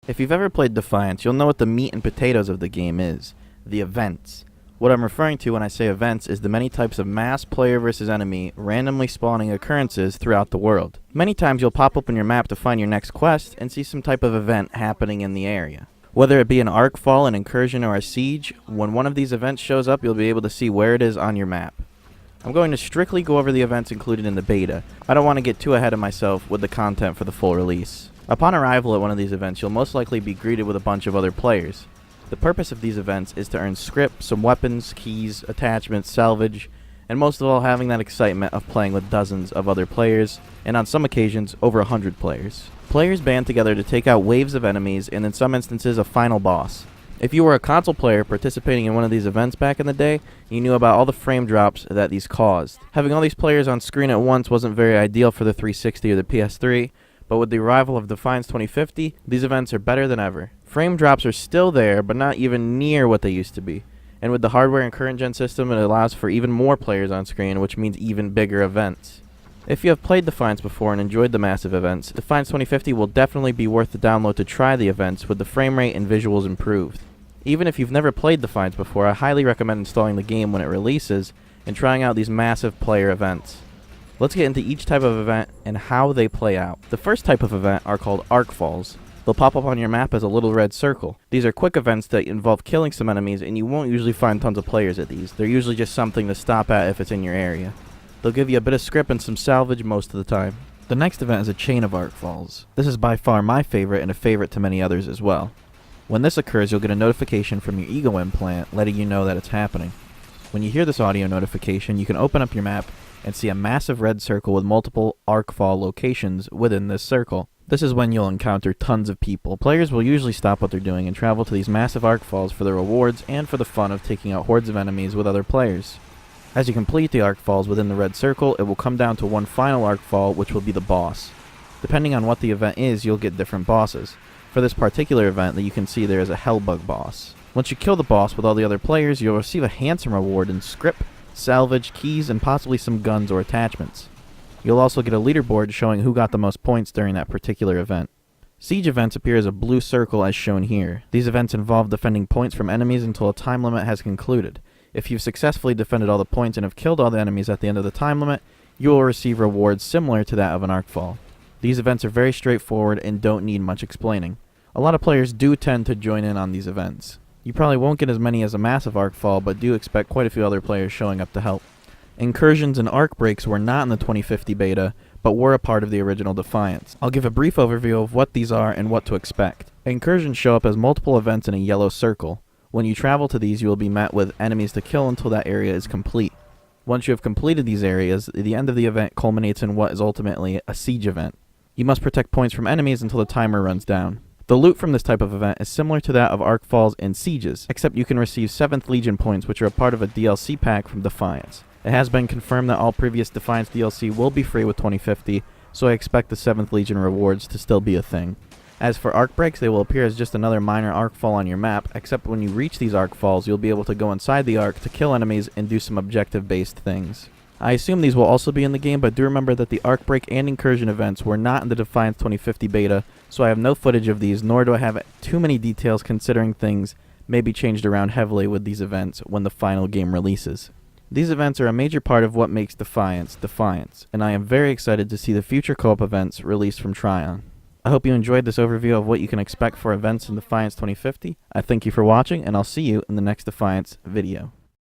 If you've ever played Defiance, you'll know what the meat and potatoes of the game is, the events. What I'm referring to when I say events is the many types of mass player versus enemy randomly spawning occurrences throughout the world. Many times you'll pop open your map to find your next quest and see some type of event happening in the area. Whether it be an arc fall, an incursion, or a siege, when one of these events shows up, you'll be able to see where it is on your map. I'm going to strictly go over the events included in the beta. I don't want to get too ahead of myself with the content for the full release. Upon arrival at one of these events, you'll most likely be greeted with a bunch of other players. The purpose of these events is to earn script, some weapons, keys, attachments, salvage, and most of all having that excitement of playing with dozens of other players, and on some occasions, over 100 players. Players band together to take out waves of enemies, and in some instances, a final boss. If you were a console player participating in one of these events back in the day, you knew about all the frame drops that these caused. Having all these players on screen at once wasn't very ideal for the 360 or the PS3, but with the arrival of Defiance 2050, these events are better than ever. Frame drops are still there, but not even near what they used to be. And with the hardware and current gen system, it allows for even more players on screen, which means even bigger events. If you have played Defiance before and enjoyed the massive events, Defiance 2050 will definitely be worth the download to try the events with the frame rate and visuals improved. Even if you've never played Defiance before, I highly recommend installing the game when it releases and trying out these massive player events. Let's get into each type of event and how they play out. The first type of event are called arc falls. They'll pop up on your map as a little red circle. These are quick events that involve killing some enemies, and you won't usually find tons of players at these. They're usually just something to stop at if it's in your area. They'll give you a bit of script and some salvage most of the time. The next event is a chain of arc falls. This is by far my favorite and a favorite to many others as well. When this occurs, you'll get a notification from your ego implant letting you know that it's happening. When you hear this audio notification, you can open up your map and see a massive red circle with multiple arc fall locations within this circle. This is when you'll encounter tons of people. Players will usually stop what they're doing and travel to these massive arc falls for the rewards and for the fun of taking out hordes of enemies with other players. As you complete the arc falls within the red circle, it will come down to one final arc fall, which will be the boss. Depending on what the event is, you'll get different bosses. For this particular event that you can see, there is a Hellbug boss. Once you kill the boss with all the other players, you'll receive a handsome reward in script, salvage, keys, and possibly some guns or attachments. You'll also get a leaderboard showing who got the most points during that particular event. Siege events appear as a blue circle as shown here. These events involve defending points from enemies until a time limit has concluded. If you've successfully defended all the points and have killed all the enemies at the end of the time limit, you will receive rewards similar to that of an arc fall. These events are very straightforward and don't need much explaining. A lot of players do tend to join in on these events. You probably won't get as many as a massive arc fall, but do expect quite a few other players showing up to help. Incursions and arc breaks were not in the 2050 beta, but were a part of the original Defiance. I'll give a brief overview of what these are and what to expect. Incursions show up as multiple events in a yellow circle. When you travel to these, you will be met with enemies to kill until that area is complete. Once you have completed these areas, the end of the event culminates in what is ultimately a siege event. You must protect points from enemies until the timer runs down. The loot from this type of event is similar to that of arc falls and sieges, except you can receive 7th Legion points, which are a part of a DLC pack from Defiance. It has been confirmed that all previous Defiance DLC will be free with 2050, so I expect the 7th Legion rewards to still be a thing. As for arc breaks, they will appear as just another minor arc fall on your map, except when you reach these arc falls, you'll be able to go inside the arc to kill enemies and do some objective-based things. I assume these will also be in the game, but do remember that the arc break and incursion events were not in the Defiance 2050 beta, so I have no footage of these, nor do I have too many details considering things may be changed around heavily with these events when the final game releases. These events are a major part of what makes Defiance, Defiance, and I am very excited to see the future co-op events released from Tryon. I hope you enjoyed this overview of what you can expect for events in Defiance 2050. I thank you for watching, and I'll see you in the next Defiance video.